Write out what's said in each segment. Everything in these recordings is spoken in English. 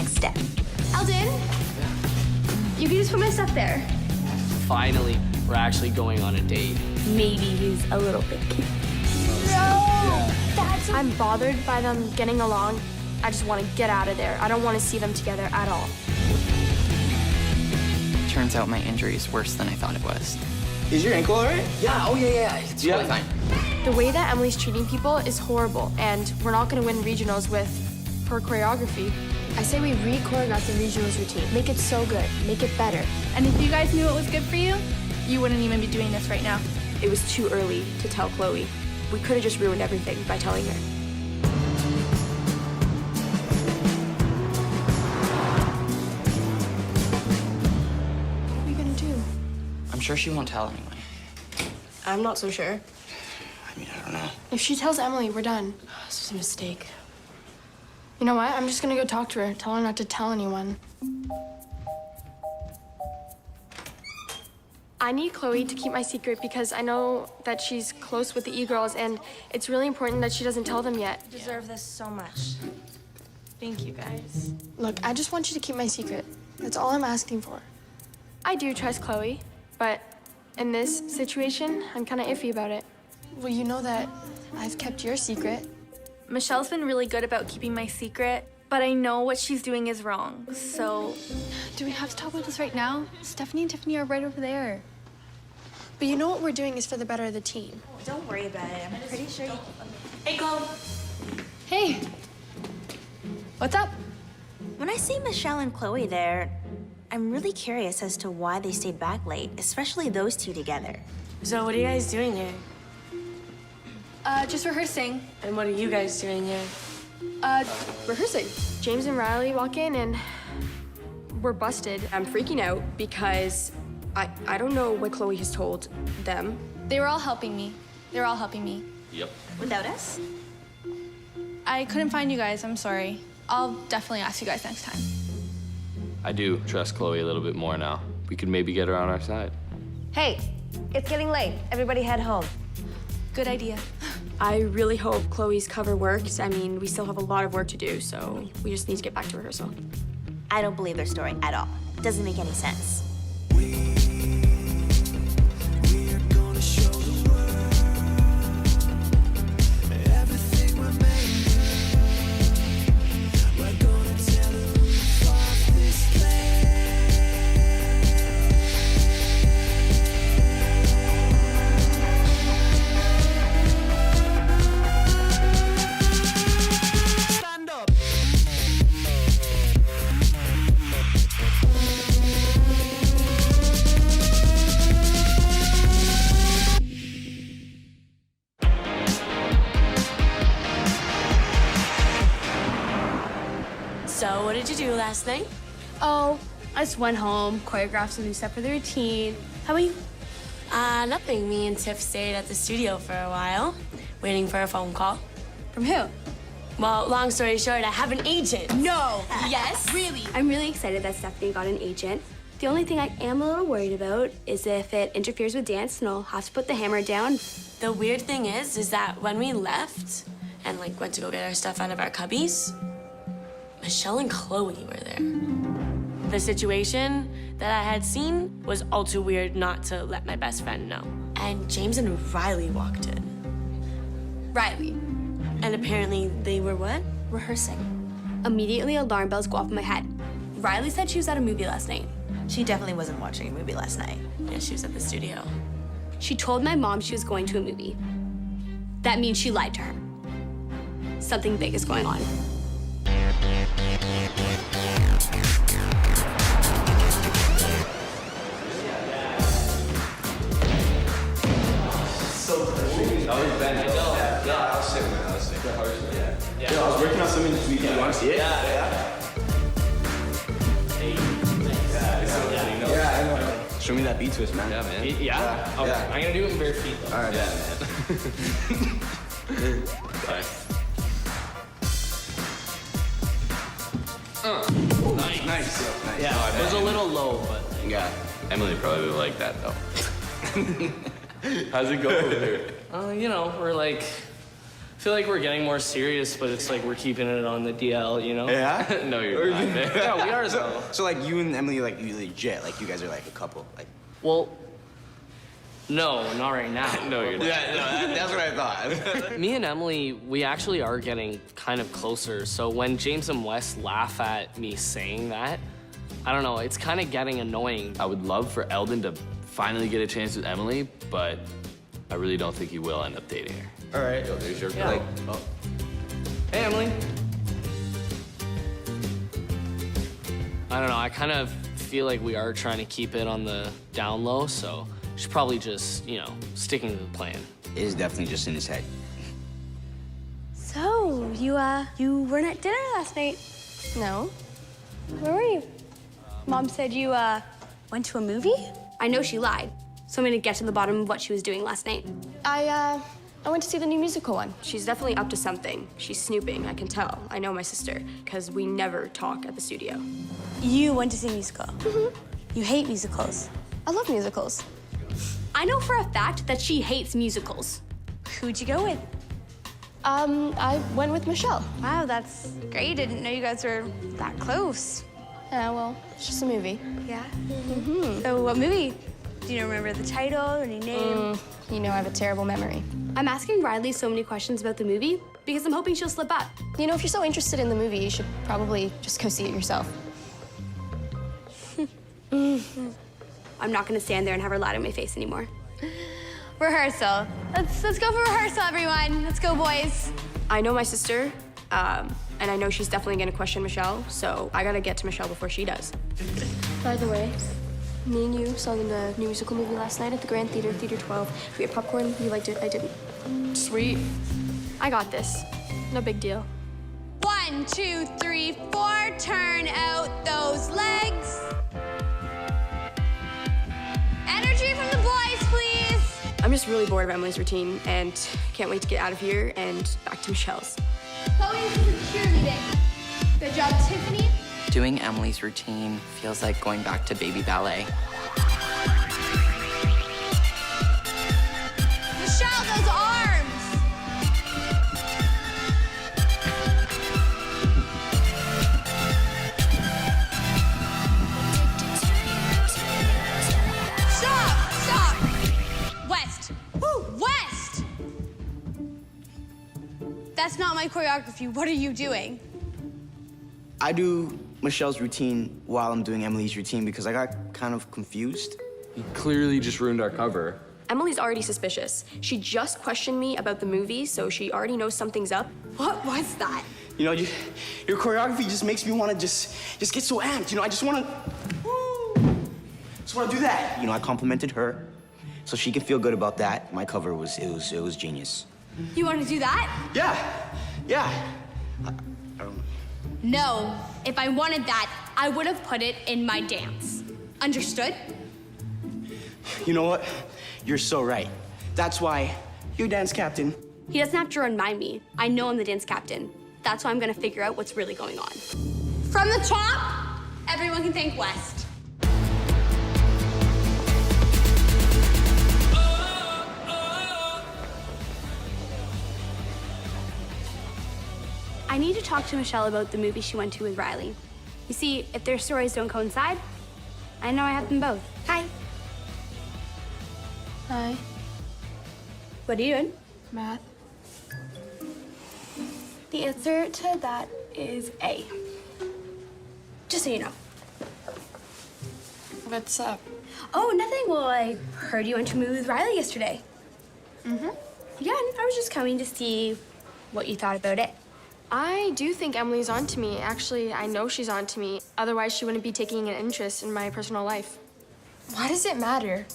next step. Alden, you can just put my stuff there. Finally, we're actually going on a date. Maybe he's a little bit cute. I'm bothered by them getting along. I just want to get out of there. I don't want to see them together at all. Turns out my injury is worse than I thought it was. Is your ankle all right? Yeah, it's totally fine. The way that Emily's treating people is horrible, and we're not going to win regionals with her choreography. I say we re-choreograph the regionals routine. Make it so good. Make it better. And if you guys knew what was good for you, you wouldn't even be doing this right now. It was too early to tell Chloe. We could have just ruined everything by telling her. What are we gonna do? I'm sure she won't tell anyone. I'm not so sure. I mean, I don't know. If she tells Emily, we're done. This was a mistake. You know what? I'm just gonna go talk to her. Tell her not to tell anyone. I need Chloe to keep my secret because I know that she's close with the E-girls, and it's really important that she doesn't tell them yet. You deserve this so much. Thank you, guys. Look, I just want you to keep my secret. That's all I'm asking for. I do trust Chloe, but in this situation, I'm kind of iffy about it. Well, you know that I've kept your secret. Michelle's been really good about keeping my secret, but I know what she's doing is wrong. So, do we have to talk about this right now? Stephanie and Tiffany are right over there. But you know what we're doing is for the better of the team. Don't worry about it. I'm pretty sure you... Hey, Chloe. Hey. What's up? When I see Michelle and Chloe there, I'm really curious as to why they stayed back late, especially those two together. So what are you guys doing here? Just rehearsing. And what are you guys doing here? Rehearsing. James and Riley walk in and we're busted. I'm freaking out because I don't know what Chloe has told them. They were all helping me. They're all helping me. Yep. Without us? I couldn't find you guys. I'm sorry. I'll definitely ask you guys next time. I do trust Chloe a little bit more now. We could maybe get her on our side. Hey, it's getting late. Everybody head home. Good idea. I really hope Chloe's cover works. I mean, we still have a lot of work to do, so we just need to get back to rehearsal. I don't believe their story at all. Doesn't make any sense. So what did you do last night? Oh, I just went home, choreographed some new stuff for the routine. How about you? Nothing. Me and Tiff stayed at the studio for a while, waiting for a phone call. From who? Well, long story short, I have an agent. No. Yes? Really? I'm really excited that Stephanie got an agent. The only thing I am a little worried about is if it interferes with dance and I'll have to put the hammer down. The weird thing is that when we left and went to go get our stuff out of our cubbies, Michelle and Chloe were there. The situation that I had seen was all too weird not to let my best friend know. And James and Riley walked in. Riley. And apparently they were what? Rehearsing. Immediately, alarm bells go off in my head. Riley said she was at a movie last night. She definitely wasn't watching a movie last night. Yeah, she was at the studio. She told my mom she was going to a movie. That means she lied to her. Something big is going on. Yeah, I was working on something this weekend. You want to see it? Yeah. I know. Show me that beat twist, man. Yeah, man. Yeah? Oh, Yeah. I'm gonna do it in bare feet, though. All right. Bye. Nice. Yeah, it was a little low, but Yeah. Emily probably would like that, though. How's it go over there? You know, we're feel like we're getting more serious, but it's like we're keeping it on the DL, you know? Yeah? No, you're not. Yeah, we are though. So like you and Emily, like you legit, like you guys are like a couple. Like. Well, no, not right now. No, you're not. Yeah, no, that's what I thought. Me and Emily, we actually are getting kind of closer. So when James and Wes laugh at me saying that, I don't know, it's kind of getting annoying. I would love for Eldon to finally get a chance with Emily, but I really don't think he will end up dating her. All right. Yo, there's your Yeah. like. Oh. Hey, Emily. I don't know, I kind of feel like we are trying to keep it on the down low, so she's probably just, you know, sticking to the plan. It is definitely just in his head. So, you weren't at dinner last night? No. Where were you? Mom said you, went to a movie? I know she lied, so I'm gonna get to the bottom of what she was doing last night. I went to see the new musical one. She's definitely up to something. She's snooping, I can tell. I know my sister, because we never talk at the studio. You went to see a musical? Mm-hmm. You hate musicals? I love musicals. I know for a fact that she hates musicals. Who'd you go with? I went with Michelle. Wow, that's great. I didn't know you guys were that close. Yeah, well, it's just a movie. Yeah? Mm-hmm. So what movie? Do you remember the title or any name? You know I have a terrible memory. I'm asking Riley so many questions about the movie because I'm hoping she'll slip up. You know, if you're so interested in the movie, you should probably just go see it yourself. I'm not gonna stand there and have her lie to my face anymore. Rehearsal. Let's go for rehearsal, everyone. Let's go, boys. I know my sister, and I know she's definitely gonna question Michelle, so I gotta get to Michelle before she does. By the way, me and you saw the new musical movie last night at the Grand Theater, Theater 12. We had popcorn, you liked it, I didn't. Sweet. I got this. No big deal. 1, 2, 3, 4. Turn out those legs. Energy from the boys, please. I'm just really bored of Emily's routine and can't wait to get out of here and back to Michelle's. Chloe's cheerleading. Good job, Tiffany. Doing Emily's routine feels like going back to baby ballet. Michelle, those arms. Stop! West. West! That's not my choreography. What are you doing? I do Michelle's routine while I'm doing Emily's routine because I got kind of confused. He clearly just ruined our cover. Emily's already suspicious. She just questioned me about the movie, so she already knows something's up. What was that? You know, your choreography just makes me want to just get so amped. You know, I just want to do that. You know, I complimented her, so she can feel good about that. My cover was genius. You want to do that? Yeah. I don't know. No. If I wanted that, I would have put it in my dance. Understood? You know what? You're so right. That's why you're dance captain. He doesn't have to remind me. I know I'm the dance captain. That's why I'm gonna figure out what's really going on. From the top, everyone can thank West. I need to talk to Michelle about the movie she went to with Riley. You see, if their stories don't coincide, I know I have them both. Hi. Hi. What are you doing? Math. The answer to that is A. Just so you know. What's up? Oh, nothing. Well, I heard you went to a movie with Riley yesterday. Mm-hmm. Yeah, and I was just coming to see what you thought about it. I do think Emily's onto me. Actually, I know she's onto me. Otherwise, she wouldn't be taking an interest in my personal life. Why does it matter?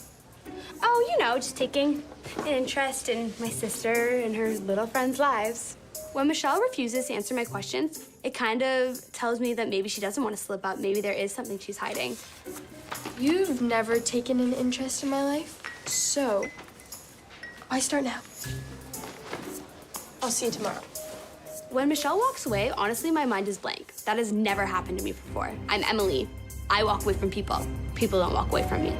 Oh, you know, just taking an interest in my sister and her little friends' lives. When Michelle refuses to answer my questions, it kind of tells me that maybe she doesn't want to slip up. Maybe there is something she's hiding. You've never taken an interest in my life, so why start now? I'll see you tomorrow. When Michelle walks away, honestly, my mind is blank. That has never happened to me before. I'm Emily. I walk away from people. People don't walk away from me.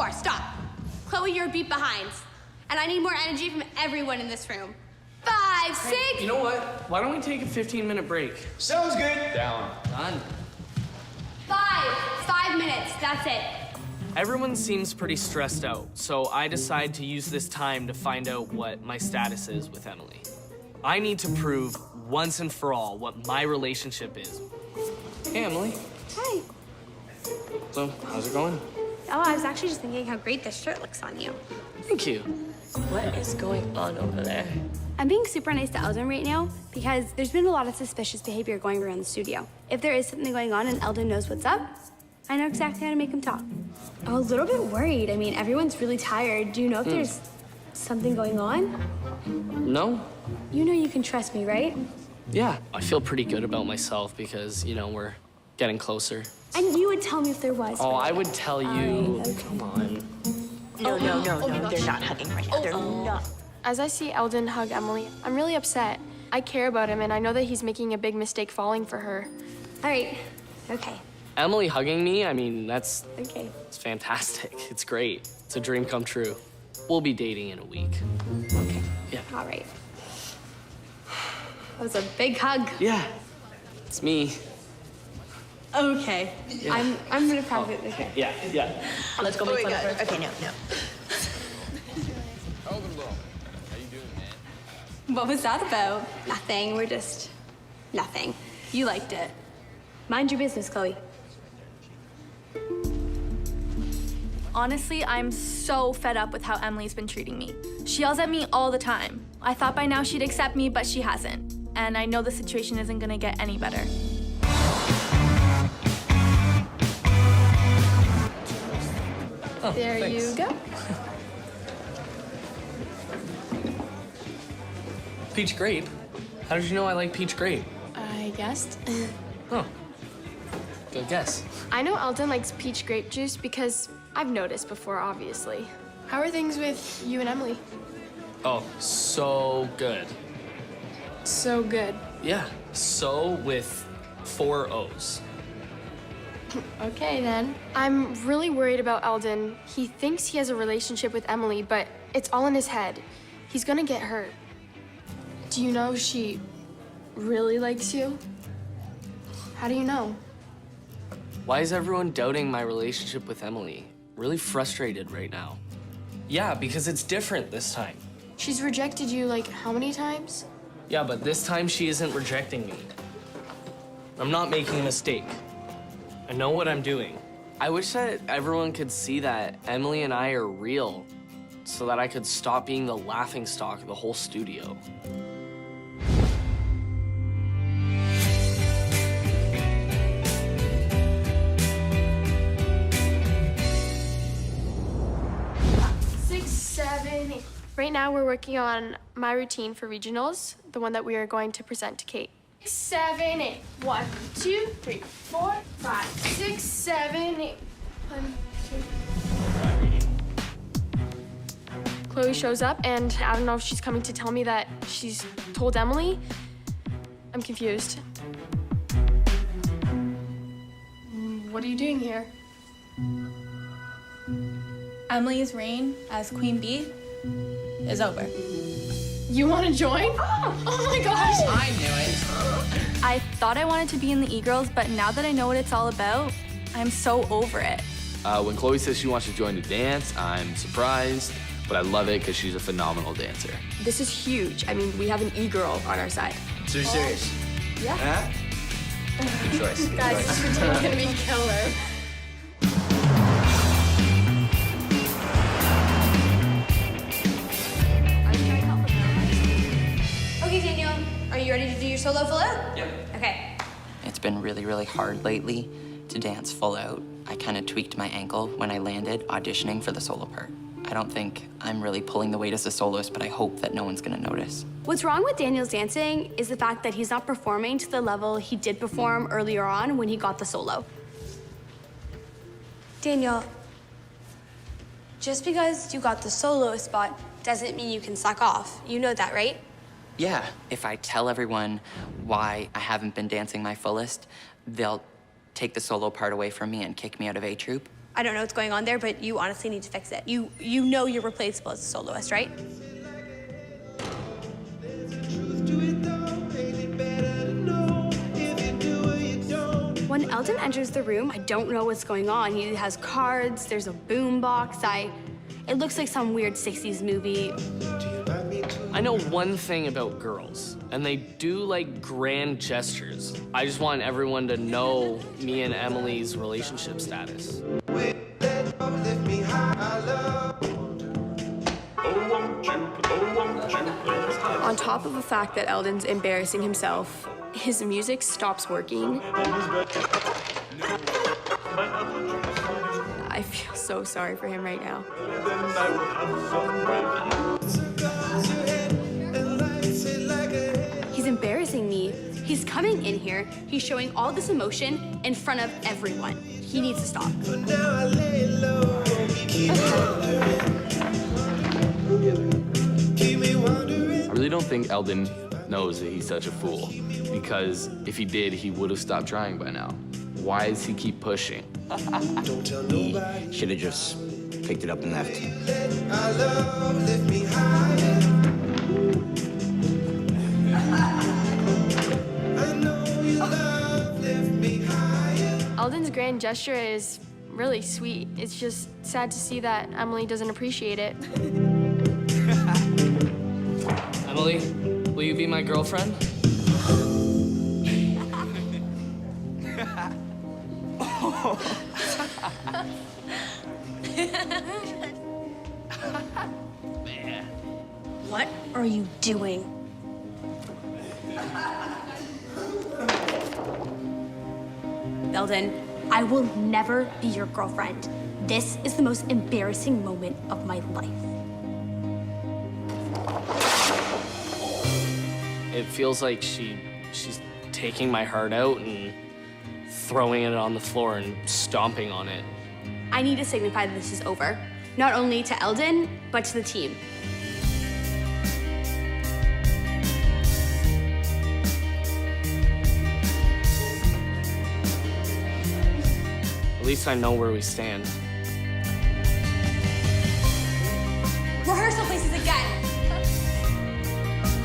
4, stop. Chloe, you're a beat behind. And I need more energy from everyone in this room. 5, 6. You know what? Why don't we take a 15-minute break? Sounds good. Down. Done. 5 minutes, that's it. Everyone seems pretty stressed out, so I decide to use this time to find out what my status is with Emily. I need to prove once and for all what my relationship is. Hey, Emily. Hi. So, how's it going? Oh, I was actually just thinking how great this shirt looks on you. Thank you. What is going on over there? I'm being super nice to Eldon right now because there's been a lot of suspicious behavior going around the studio. If there is something going on and Eldon knows what's up, I know exactly how to make him talk. I'm a little bit worried. I mean, everyone's really tired. Do you know if there's something going on? No? You know you can trust me, right? Yeah. I feel pretty good about myself because, you know, we're getting closer. And you would tell me if there was. Oh, right? I would tell you. Okay. Come on. No, they're not hugging right now. They're not. As I see Eldon hug Emily, I'm really upset. I care about him, and I know that he's making a big mistake falling for her. All right. Okay. Emily hugging me, I mean, it's Okay. fantastic. It's great. It's a dream come true. We'll be dating in a week. Okay. Yeah. All right. That was a big hug. Yeah. It's me. Okay. Yeah. I'm gonna private. Okay. Yeah. Let's go make fun of her. Okay, no. What was that about? Nothing. We're just nothing. You liked it. Mind your business, Chloe. Honestly, I'm so fed up with how Emily's been treating me. She yells at me all the time. I thought by now she'd accept me, but she hasn't. And I know the situation isn't gonna get any better. Oh, There thanks. you go. Peach grape? How did you know I like peach grape? I guessed. Oh. Good guess. I know Eldon likes peach grape juice because I've noticed before, obviously. How are things with you and Emily? Oh, so good. So good. Yeah, so with 4 O's. Okay, then. I'm really worried about Eldon. He thinks he has a relationship with Emily, but it's all in his head. He's gonna get hurt. Do you know she really likes you? How do you know? Why is everyone doubting my relationship with Emily? Really frustrated right now. Yeah, because it's different this time. She's rejected you like how many times? Yeah, but this time she isn't rejecting me. I'm not making a mistake. I know what I'm doing. I wish that everyone could see that Emily and I are real so that I could stop being the laughingstock of the whole studio. Right now, we're working on my routine for regionals, the one that we are going to present to Kate. 6, 7, 8. 1, 2, 3, 4, 5, 6, 7, 8. 1, 2. Chloe shows up, and I don't know if she's coming to tell me that she's told Emily. I'm confused. What are you doing here? Emily's reign as Queen Bee is over. You want to join? Oh my gosh! I knew it. I thought I wanted to be in the E-Girls, but now that I know what it's all about, I'm so over it. When Chloe says she wants to join the dance, I'm surprised, but I love it because she's a phenomenal dancer. This is huge. I mean, we have an E-girl on our side. So you're serious? Yeah. Huh? Good choice. Guys, this routine's gonna be killer. Okay, Daniel, are you ready to do your solo full out? Yep. Okay. It's been really, really hard lately to dance full out. I kind of tweaked my ankle when I landed auditioning for the solo part. I don't think I'm really pulling the weight as a soloist, but I hope that no one's gonna notice. What's wrong with Daniel's dancing is the fact that he's not performing to the level he did perform earlier on when he got the solo. Daniel, just because you got the solo spot doesn't mean you can suck off. You know that, right? Yeah, if I tell everyone why I haven't been dancing my fullest, they'll take the solo part away from me and kick me out of A Troop. I don't know what's going on there, but you honestly need to fix it. You know you're replaceable as a soloist, right? When Eldon enters the room, I don't know what's going on. He has cards, there's a boom box. It looks like some weird 60s movie. I know one thing about girls, and they do like grand gestures. I just want everyone to know me and Emily's relationship status. On top of the fact that Eldon's embarrassing himself, his music stops working. I feel so sorry for him right now. He's embarrassing me. He's coming in here, he's showing all this emotion in front of everyone. He needs to stop. I really don't think Eldon knows that he's such a fool, because if he did, he would have stopped trying by now. Why does he keep pushing? He should have just picked it up and left. Eldon's grand gesture is really sweet. It's just sad to see that Emily doesn't appreciate it. Emily, will you be my girlfriend? Man. What are you doing? Eldon, I will never be your girlfriend. This is the most embarrassing moment of my life. It feels like she's taking my heart out and throwing it on the floor and stomping on it. I need to signify that this is over. Not only to Eldon, but to the team. At least I know where we stand. Rehearsal places again.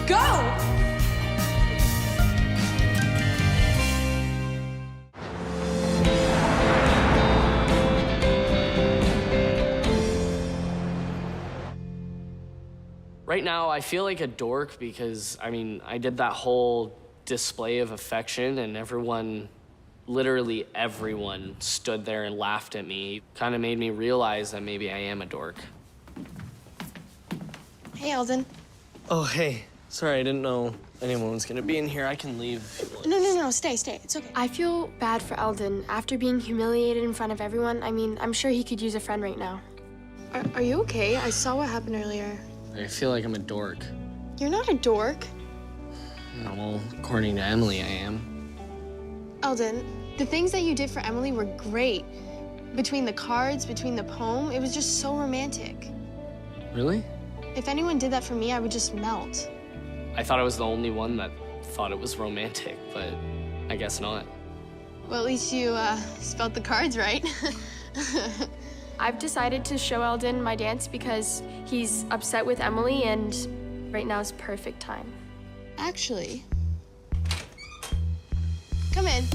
Go! Right now, I feel like a dork because, I mean, I did that whole display of affection and everyone, literally everyone, stood there and laughed at me. Kind of made me realize that maybe I am a dork. Hey, Eldon. Oh, hey. Sorry, I didn't know anyone was gonna be in here. I can leave. No, stay. It's okay. I feel bad for Eldon. After being humiliated in front of everyone, I mean, I'm sure he could use a friend right now. Are you okay? I saw what happened earlier. I feel like I'm a dork. You're not a dork. No, well, according to Emily, I am. Eldon, the things that you did for Emily were great. Between the cards, between the poem, it was just so romantic. Really? If anyone did that for me, I would just melt. I thought I was the only one that thought it was romantic, but I guess not. Well, at least you spelled the cards right. I've decided to show Eldon my dance because he's upset with Emily, and right now is perfect time. Actually, come in.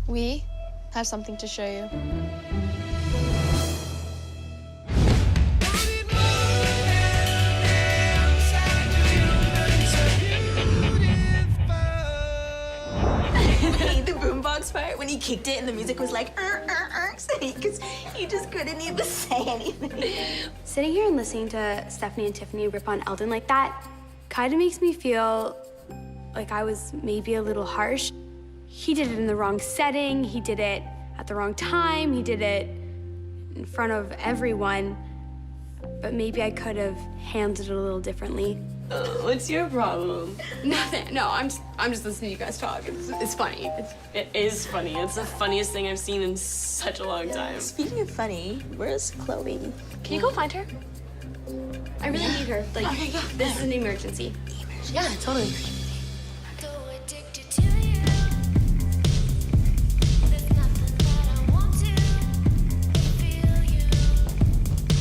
We have something to show you. The boombox part when he kicked it and the music was like because he just couldn't even say anything. Sitting here and listening to Stephanie and Tiffany rip on Eldon like that kind of makes me feel like I was maybe a little harsh. He did it in the wrong setting, he did it at the wrong time, he did it in front of everyone, but maybe I could have handled it a little differently. What's your problem? Nothing. No, I'm just listening to you guys talk. It's funny. It is funny. It's the funniest thing I've seen in such a long time. Speaking of funny, where's Chloe? Can you go find her? I really need her. Like, Okay, yeah. this is an emergency. Yeah, totally.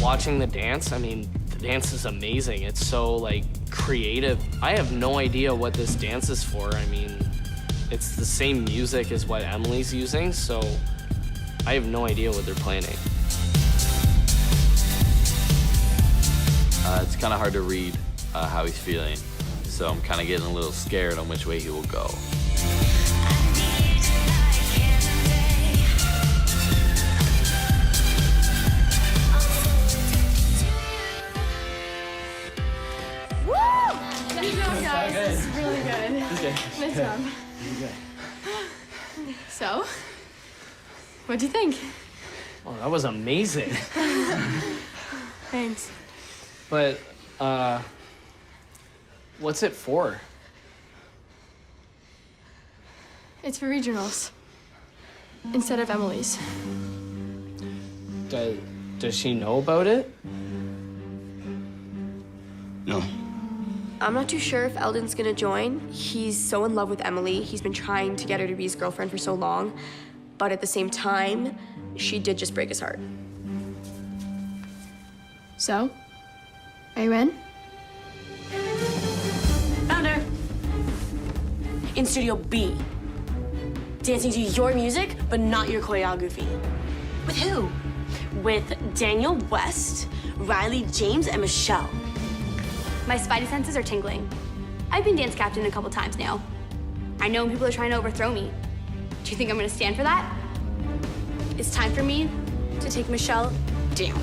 Watching the dance, I mean, the dance is amazing. It's so, like, creative. I have no idea what this dance is for. I mean, it's the same music as what Emily's using, so I have no idea what they're planning. It's kind of hard to read how he's feeling, so I'm kind of getting a little scared on which way he will go. Nice job, guys. This is really good. Okay. Nice job. So, what do you think? Oh, that was amazing. Thanks. But, what's it for? It's for regionals. Instead of Emily's. Does she know about it? No. I'm not too sure if Eldon's gonna join. He's so in love with Emily. He's been trying to get her to be his girlfriend for so long. But at the same time, she did just break his heart. So, are you in? Found her. In Studio B. Dancing to your music, but not your choreography. With who? With Daniel West, Riley James, and Michelle. My spidey senses are tingling. I've been dance captain a couple times now. I know when people are trying to overthrow me. Do you think I'm gonna stand for that? It's time for me to take Michelle down.